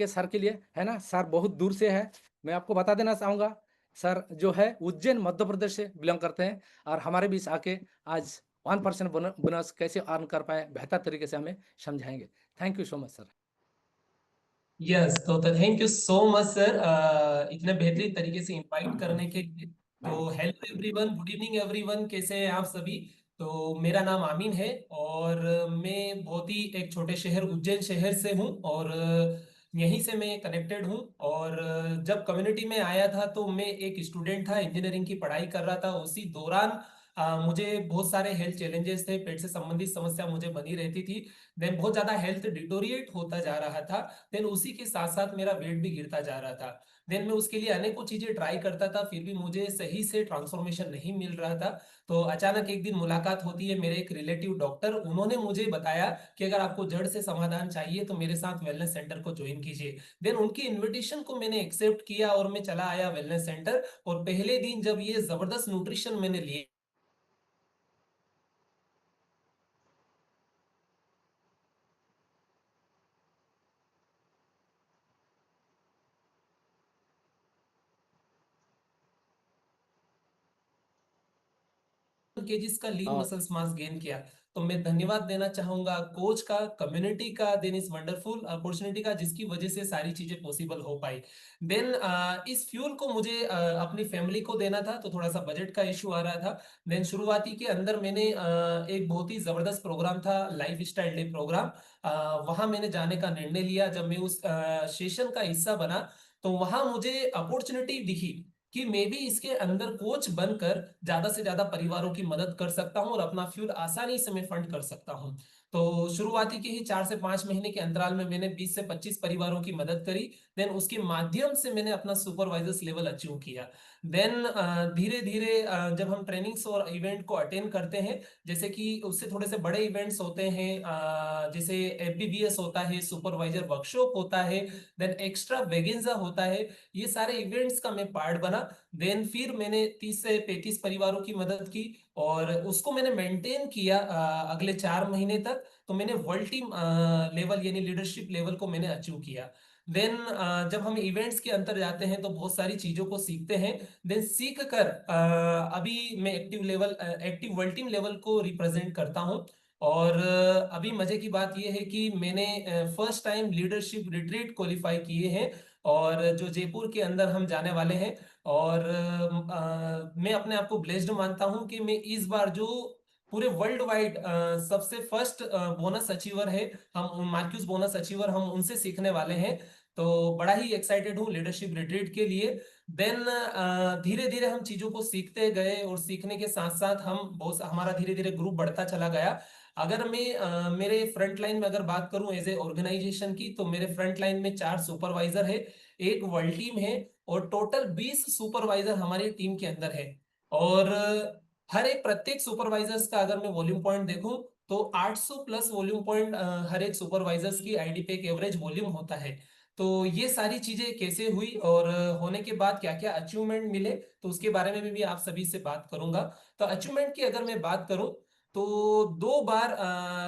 आपके सर के लिए, है ना? सर बहुत दूर से है। मैं आपको बता देना चाहूँगा, सर जो है उज्जैन मध्य प्रदेश से बिलॉन्ग करते हैं और हमारे बीच आके आज 1% बोनस कैसे अर्न कर पाएँ, बेहतर तरीके से हमें समझाएँगे। Thank you so much sir. Yes, तो thank you so much sir, इतने बेहतरीन तरीके से इनवाइट करने के लिए। तो hello everyone, good evening everyone, कैसे हैं आप सभी? तो मेरा नाम आमीन है और मैं बहुत ही एक छोटे शहर उज्जैन शहर से हूँ और यहीं से मैं कनेक्टेड हूँ। और जब कम्युनिटी में आया था तो मैं एक स्टूडेंट था, इंजीनियरिंग की पढ़ाई कर रहा था। उसी दौरान मुझे बहुत सारे हेल्थ चैलेंजेस थे, पेट से संबंधित समस्या मुझे बनी रहती थी। देन बहुत ज्यादा हेल्थ डिटोरिएट होता जा रहा था। देन उसी के साथ साथ मेरा वेट भी गिरता जा रहा था। देन मैं उसके लिए अनेकों चीजें ट्राई करता था, फिर भी मुझे सही से ट्रांसफॉर्मेशन नहीं मिल रहा था। तो अचानक एक दिन मुलाकात होती है मेरे एक रिलेटिव डॉक्टर, उन्होंने मुझे बताया कि अगर आपको जड़ से समाधान चाहिए तो मेरे साथ वेलनेस सेंटर को ज्वाइन कीजिए। देन उनकी इन्विटेशन को मैंने एक्सेप्ट किया और मैं चला आया वेलनेस सेंटर। और पहले दिन जब ये जबरदस्त न्यूट्रिशन मैंने लिया केजीज का लीन अ, मसल्स मास गेन किया। तो मैं धन्यवाद देना चाहूंगा कोच का, कम्युनिटी का, देन इस वंडरफुल अपॉर्चुनिटी का जिसकी वजह से सारी चीजें पॉसिबल हो पाई। देन इस फ्यूल को मुझे अपनी फैमिली को देना था, तो थोड़ा सा बजट का इशू आ रहा था। देन शुरुआती के अंदर मैंने एक बहुत ही जबरदस्त प्रोग्राम था, लाइफ स्टाइल डे प्रोग्राम, वहां मैंने जाने का निर्णय लिया। जब मैं उस सेशन का हिस्सा बना तो वहां मुझे अपॉर्चुनिटी दिखी कि मैं भी इसके अंदर कोच बनकर ज्यादा से ज्यादा परिवारों की मदद कर सकता हूं और अपना फ्यूल आसानी से मैं फंड कर सकता हूं। तो शुरुआती के ही 4 से 5 महीने के अंतराल में मैंने 20 से 25 परिवारों की मदद करी। देन उसके माध्यम से मैंने अपना सुपरवाइजर्स लेवल अचीव किया। देन धीरे धीरे जब हम ट्रेनिंग्स और इवेंट को अटेंड करते हैं, जैसे कि उससे थोड़े से बड़े इवेंट्स होते हैं, जैसे एफबीबीएस होता है, सुपरवाइजर वर्कशॉप होता है, देन एक्स्ट्रा वेगेंजा होता है, ये सारे इवेंट्स का मैं पार्ट बना। देन फिर मैंने 30 से 35 परिवारों की मदद की और उसको मैंने मेंटेन किया अगले 4 महीने तक। तो मैंने वर्ल्ड टीम लेवल यानी लीडरशिप लेवल को मैंने अचीव किया। देन जब हम इवेंट्स के अंदर जाते हैं तो बहुत सारी चीजों को सीखते हैं। देन सीख कर अभी मैं एक्टिव वर्ल्ड टीम लेवल को रिप्रेजेंट करता हूँ। और अभी मजे की बात यह है कि मैंने first time leadership retreat qualify किए हैं और जो जयपुर के अंदर हम जाने वाले हैं। और मैं अपने आप को ब्लेस्ड मानता हूं कि मैं इस बार जो पूरे वर्ल्ड वाइड सबसे फर्स्ट बोनस अचीवर है, हम मार्क्यूस बोनस अचीवर, हम उनसे सीखने वाले हैं। तो बड़ा ही एक्साइटेड हूँ लीडरशिप रिट्रीट के लिए। देन धीरे धीरे हम चीजों को सीखते गए और सीखने के साथ साथ हम बहुत हमारा धीरे धीरे ग्रुप बढ़ता चला गया। अगर मैं मेरे फ्रंट लाइन में अगर बात करूं एज ए ऑर्गेनाइजेशन की, तो मेरे फ्रंट लाइन में 4 सुपरवाइजर है, एक वर्ल्ड टीम है और टोटल 20 सुपरवाइजर हमारी टीम के अंदर है। और हर एक प्रत्येक सुपरवाइजर्स का अगर मैं वॉल्यूम पॉइंट देखूं तो 800 प्लस वॉल्यूम पॉइंट हर एक सुपरवाइजर्स की आईडी पे एक एवरेज वॉल्यूम होता है। तो ये सारी चीजें कैसे हुई और होने के बाद क्या क्या अचीवमेंट मिले, तो उसके बारे में भी आप सभी से बात करूंगा। तो अचीवमेंट की अगर मैं बात करूं तो 2 बार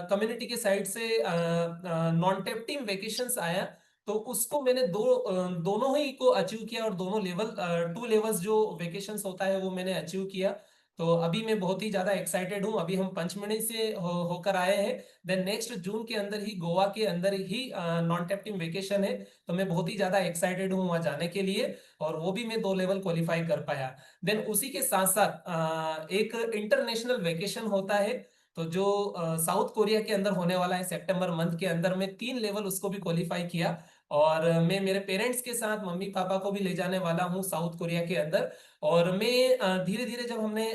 कम्युनिटी के साइड से नॉन टेप टीम वेकेशंस आया। तो उसको मैंने दोनों ही को अचीव किया और दोनों लेवल 2 लेवल्स जो वेकेशंस होता है वो मैंने अचीव किया। तो अभी मैं बहुत ही ज्यादा एक्साइटेड हूँ। अभी हम पंचमढ़ी से होकर आए हैं। देन नेक्स्ट जून के अंदर ही गोवा के अंदर ही नॉन टेप टीम वेकेशन है। तो मैं बहुत ही ज्यादा एक्साइटेड हूँ वहां जाने के लिए और वो भी मैं 2 लेवल क्वालिफाई कर पाया। देन उसी के साथ साथ एक इंटरनेशनल वेकेशन होता है, तो जो साउथ कोरिया के अंदर होने वाला है सितंबर मंथ के अंदर, मैं 3 लेवल उसको भी क्वालिफाई किया। और मैं मेरे पेरेंट्स के साथ मम्मी पापा को भी ले जाने वाला हूँ साउथ कोरिया के अंदर। और मैं धीरे धीरे जब हमने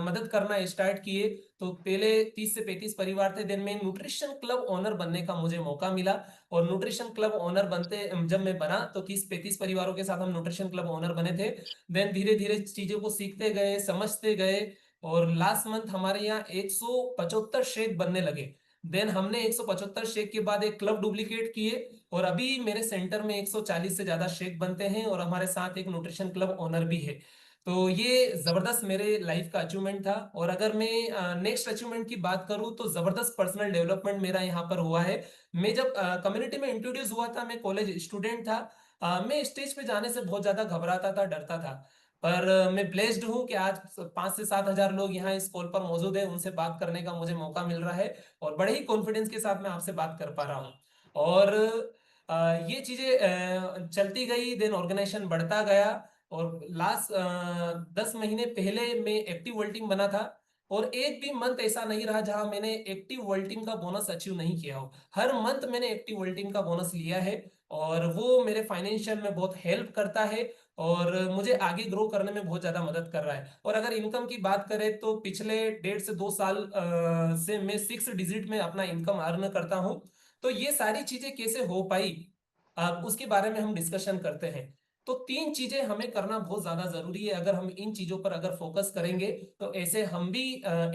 मदद करना स्टार्ट किए तो पहले 30 से 35 परिवार थे। देन मैं न्यूट्रिशन क्लब ओनर बनने का मुझे मौका मिला और न्यूट्रिशन क्लब ओनर बनते जब मैं बना तो 30 35 परिवारों के साथ हम न्यूट्रिशन क्लब ओनर बने थे। देन धीरे धीरे चीजों को सीखते गए, समझते गए और लास्ट मंथ हमारे यहाँ 175 शेक बनने लगे। देन हमने 175 शेक के बाद एक क्लब डुप्लीकेट किए और अभी मेरे सेंटर में 140 से ज्यादा शेक बनते हैं और हमारे साथ एक न्यूट्रिशन क्लब ओनर भी है। तो ये ज़बरदस्त मेरे लाइफ का अचीवमेंट था। और अगर मैं नेक्स्ट अचीवमेंट की बात करूँ तो ज़बरदस्त पर्सनल डेवलपमेंट मेरा यहाँ पर हुआ है। मैं जब कम्युनिटी में इंट्रोड्यूस हुआ था, मैं कॉलेज स्टूडेंट था। मैं स्टेज पे जाने से बहुत ज़्यादा घबराता था, डरता था। पर मैं ब्लेस्ड हूँ कि आज 5 से 7 हज़ार लोग यहाँ इस कॉल पर मौजूद हैं, उनसे बात करने का मुझे मौका मिल रहा है और बड़े ही कॉन्फिडेंस के साथ मैं आपसे बात कर पा रहा हूँ। और ये चीज़ें चलती गई, देन ऑर्गेनाइजेशन बढ़ता गया और लास्ट 10 महीने पहले मैं एक्टिव वर्ल्ड टीम बना था। और एक भी मंथ ऐसा नहीं रहा जहां मैंने एक्टिव वर्ल्ड टीम का बोनस अचीव नहीं किया हो। हर मंथ मैंने एक्टिव वर्ल्ड टीम का बोनस लिया है और वो मेरे फाइनेंशियल में बहुत हेल्प करता है और मुझे आगे ग्रो करने में बहुत ज्यादा मदद कर रहा है। और अगर इनकम की बात करें तो पिछले 1.5 से 2 साल से मैं 6 डिजिट में अपना इनकम अर्न करता हूँ। तो ये सारी चीजें कैसे हो पाई, उसके बारे में हम डिस्कशन करते हैं। तो 3 चीजें हमें करना बहुत ज्यादा जरूरी है। अगर हम इन चीजों पर अगर फोकस करेंगे तो ऐसे हम भी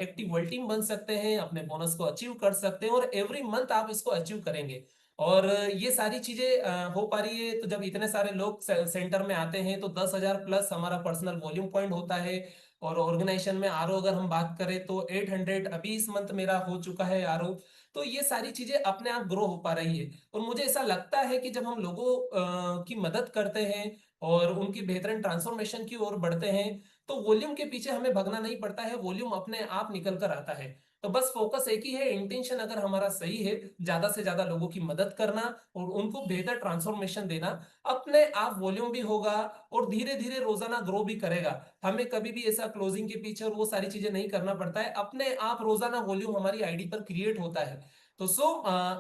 एक्टिव वर्ल्ड टीम बन सकते हैं, अपने बोनस को अचीव कर सकते हैं और एवरी मंथ आप इसको अचीव करेंगे। और ये सारी चीजें हो पा रही है। तो जब इतने सारे लोग सेंटर में आते हैं तो 10,000 प्लस हमारा पर्सनल वॉल्यूम पॉइंट होता है। और ऑर्गेनाइजेशन में आरओ अगर हम बात करें तो 800 अभी इस मंथ मेरा हो चुका है आरओ। तो ये सारी चीजें अपने आप ग्रो हो पा रही है। और मुझे ऐसा लगता है कि जब हम लोगों की मदद करते हैं और उनकी बेहतरीन ट्रांसफॉर्मेशन की ओर बढ़ते हैं तो वॉल्यूम के पीछे हमें भगना नहीं पड़ता है, वॉल्यूम अपने आप निकल कर आता है। तो बस फोकस एक ही है, इंटेंशन अगर हमारा सही है, ज्यादा से ज्यादा लोगों की मदद करना और उनको बेहतर ट्रांसफॉर्मेशन देना, अपने आप वॉल्यूम भी होगा और धीरे धीरे रोजाना ग्रो भी करेगा। हमें कभी भी ऐसा क्लोजिंग के पीछे और वो सारी चीजें नहीं करना पड़ता है, अपने आप रोजाना वॉल्यूम हमारी आईडी पर क्रिएट होता है। तो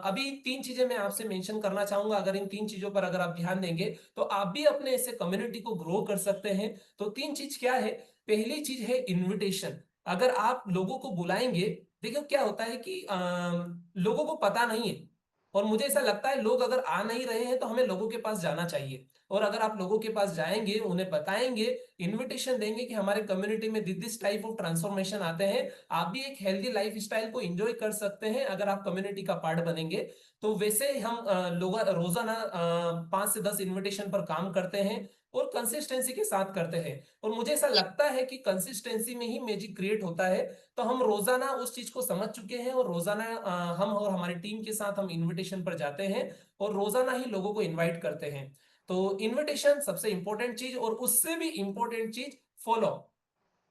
अभी 3 चीजें मैं आपसे मेंशन करना चाहूंगा। अगर इन 3 चीजों पर अगर आप ध्यान देंगे तो आप भी अपने ऐसे कम्युनिटी को ग्रो कर सकते हैं। तो 3 चीज क्या है? पहली चीज है इनविटेशन। अगर आप लोगों को बुलाएंगे, देखो क्या होता है कि लोगों को पता नहीं है और मुझे ऐसा लगता है लोग अगर आ नहीं रहे हैं तो हमें लोगों के पास जाना चाहिए। और अगर आप लोगों के पास जाएंगे, उन्हें बताएंगे, इनविटेशन देंगे कि हमारे कम्युनिटी में दिस टाइप ऑफ ट्रांसफॉर्मेशन आते हैं, आप भी एक हेल्दी लाइफ स्टाइल को एंजॉय कर सकते हैं अगर आप कम्युनिटी का पार्ट बनेंगे। तो वैसे हम लोग रोजाना 5 से 10 इनविटेशन पर काम करते हैं और कंसिस्टेंसी के साथ करते हैं। और मुझे ऐसा लगता है कि कंसिस्टेंसी में ही मैजिक क्रिएट होता है। तो हम रोजाना उस चीज को समझ चुके हैं और रोजाना हम और हमारी टीम के साथ हम इनविटेशन पर जाते हैं और रोजाना ही लोगों को इनवाइट करते हैं। तो इनविटेशन सबसे इंपॉर्टेंट चीज, और उससे भी इंपॉर्टेंट चीज फॉलो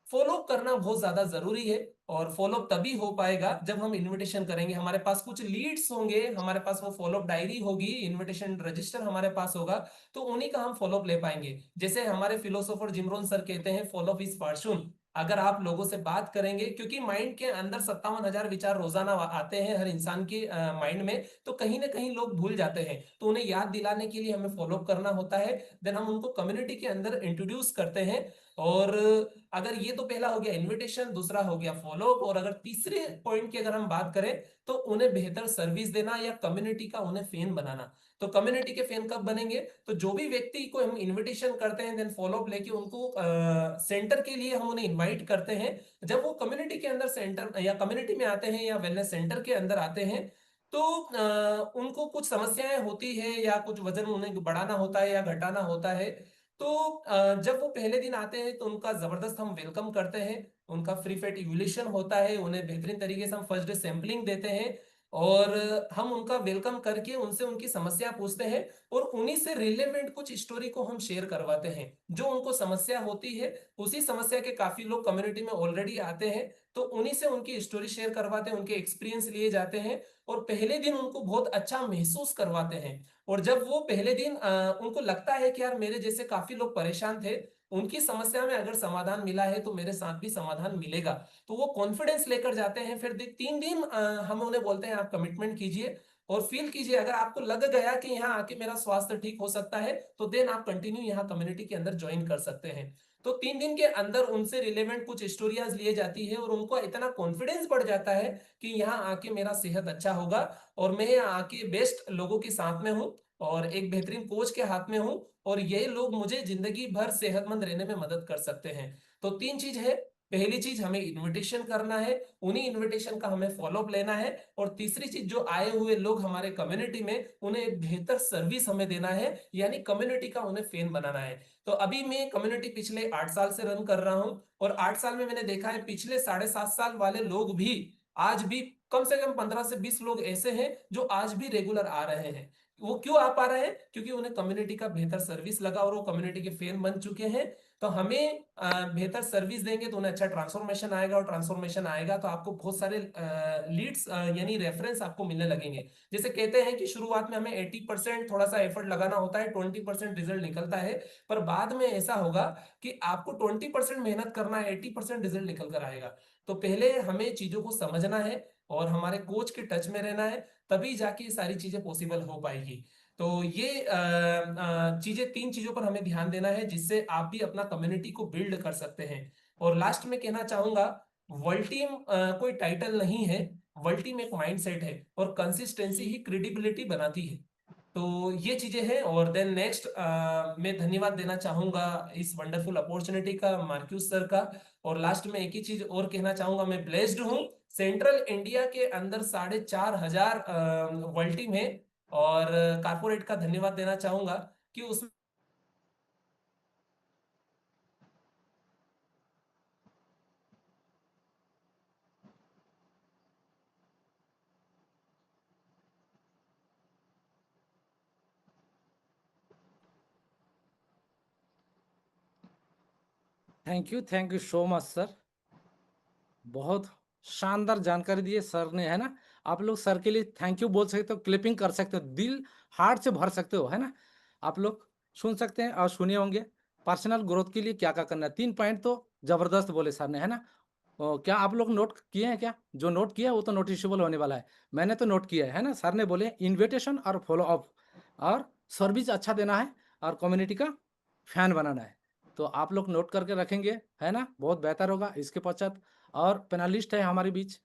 फॉलो करना बहुत ज्यादा जरूरी है। और फॉलो तभी हो पाएगा जब हम इनविटेशन करेंगे, हमारे पास कुछ लीड्स होंगे, हमारे पास वो फॉलोअप डायरी होगी, इनविटेशन रजिस्टर हमारे पास होगा, तो उन्हीं का हम फॉलोअप ले पाएंगे। जैसे हमारे फिलोसोफर जिमरोन सर कहते हैं, फॉलोअप इज फॉर्चून। अगर आप लोगों से बात करेंगे, क्योंकि माइंड के अंदर 57,000 विचार रोजाना आते हैं हर इंसान के माइंड में, तो कहीं ना कहीं लोग भूल जाते हैं, तो उन्हें याद दिलाने के लिए हमें फॉलोअप करना होता है। देन हम उनको कम्युनिटी के अंदर इंट्रोड्यूस करते हैं। और अगर ये तो पहला हो गया इनविटेशन, दूसरा हो गया फॉलो, और अगर तीसरे पॉइंट की अगर हम बात करें तो उन्हें बेहतर सर्विस देना या कम्युनिटी का उन्हें फैन बनाना। तो कम्युनिटी के फैन कब बनेंगे? तो जो भी व्यक्ति को हम इनविटेशन करते हैं, देन फॉलो अप लेके उनको सेंटर के लिए हम उन्हें इनवाइट करते हैं। जब वो कम्युनिटी के अंदर सेंटर या कम्युनिटी में आते हैं या वेलनेस सेंटर के अंदर आते हैं तो उनको कुछ समस्याएं होती है या कुछ वजन उन्हें बढ़ाना होता है या घटाना होता है। तो जब वो पहले दिन आते हैं तो उनका जबरदस्त हम वेलकम करते हैं, उनका फ्री फैट इवोल्यूशन होता है, उन्हें बेहतरीन तरीके से हम फर्स्ट डे सैंपलिंग देते हैं और हम उनका वेलकम करके उनसे उनकी समस्या पूछते हैं और उन्हीं से रिलेवेंट कुछ स्टोरी को हम शेयर करवाते हैं। जो उनको समस्या होती है, उसी समस्या के काफी लोग कम्युनिटी में ऑलरेडी आते हैं, तो उन्हीं से उनकी स्टोरी शेयर करवाते हैं, उनके एक्सपीरियंस लिए जाते हैं और पहले दिन उनको बहुत अच्छा महसूस करवाते हैं। और जब वो पहले दिन उनको लगता है कि यार मेरे जैसे काफी लोग परेशान थे, उनकी समस्या में अगर समाधान मिला है तो मेरे साथ भी समाधान मिलेगा, तो वो कॉन्फिडेंस लेकर जाते हैं। फिर 3 दिन हम उन्हें बोलते हैं आप कमिटमेंट कीजिए और फील कीजिए, अगर आपको लग गया कि यहाँ आके मेरा स्वास्थ्य ठीक हो सकता है तो देन आप कंटिन्यू यहाँ कम्युनिटी के अंदर ज्वाइन कर सकते हैं। तो 3 दिन के अंदर उनसे रिलेवेंट कुछ स्टोरियाज लिए जाती है और उनको इतना कॉन्फिडेंस बढ़ जाता है कि यहाँ आके मेरा सेहत अच्छा होगा और मैं यहाँ आके बेस्ट लोगों के साथ में हूँ और एक बेहतरीन कोच के हाथ में हूँ और ये लोग मुझे जिंदगी भर सेहतमंद रहने में मदद कर सकते हैं। तो 3 चीज है, पहली चीज हमें इनविटेशन करना है, उन्हीं इनविटेशन का हमें फॉलोअप लेना है, और तीसरी चीज जो आए हुए लोग हमारे कम्युनिटी में उन्हें एक बेहतर सर्विस हमें देना है, यानी कम्युनिटी का उन्हें फैन बनाना है। तो अभी मैं कम्युनिटी पिछले 8 साल से रन कर रहा हूं, और 8 साल में मैंने देखा है पिछले 7.5 साल वाले लोग भी आज भी कम से कम 15 से 20 लोग ऐसे हैं जो आज भी रेगुलर आ रहे हैं। वो क्यों आ पा रहे हैं? क्योंकि उन्हें कम्युनिटी का बेहतर सर्विस लगा और वो कम्युनिटी के फैन बन चुके हैं। तो हमें बेहतर सर्विस देंगे तो उन्हें अच्छा ट्रांसफॉर्मेशन आएगा, और ट्रांसफॉर्मेशन आएगा तो आपको बहुत सारे लीड्स यानी रेफरेंस आपको मिलने लगेंगे। जैसे कहते हैं कि शुरुआत में हमें 80% थोड़ा सा एफर्ट लगाना होता है, 20% रिजल्ट निकलता है, पर बाद में ऐसा होगा कि आपको 20% मेहनत करना है, 80% रिजल्ट निकल कर आएगा। तो पहले हमें चीजों को समझना है और हमारे कोच के टच में रहना है, तभी जाके ये सारी चीजें पॉसिबल हो पाएगी। तो ये चीजें, 3 चीजों पर हमें ध्यान देना है जिससे आप भी अपना कम्युनिटी को बिल्ड कर सकते हैं। और लास्ट में कहना चाहूंगा, वर्ल्ड टीम कोई टाइटल नहीं है, वर्ल्ड टीम एक माइंडसेट है, और कंसिस्टेंसी ही क्रेडिबिलिटी बनाती है। तो ये चीजें हैं। और देन नेक्स्ट, मैं धन्यवाद देना चाहूंगा इस वंडरफुल अपॉर्चुनिटी का मार्क्यूस सर का। और लास्ट में एक ही चीज और कहना चाहूंगा, मैं ब्लेस्ड हूँ, सेंट्रल इंडिया के अंदर 4,500 वर्ल्ड टीम है। और कारपोरेट का धन्यवाद देना चाहूंगा कि उस thank you so much sir. बहुत शानदार जानकारी दी है सर ने, है ना। आप लोग सर के लिए थैंक यू बोल सकते हो, क्लिपिंग कर सकते हो, दिल हार्ट से भर सकते हो, है ना। आप लोग सुन सकते हैं और सुने होंगे पर्सनल ग्रोथ के लिए क्या क्या करना है। 3 पॉइंट तो जबरदस्त बोले सर ने, है ना। क्या आप लोग नोट किए हैं क्या? जो नोट किया है वो तो नोटिसेबल होने वाला है। मैंने तो नोट किया है ना। सर ने बोले इन्विटेशन और फॉलो अप और सर्विस अच्छा देना है और कम्युनिटी का फैन बनाना है। तो आप लोग नोट करके रखेंगे, है ना, बहुत बेहतर होगा। इसके पश्चात और पैनलिस्ट है हमारे बीच,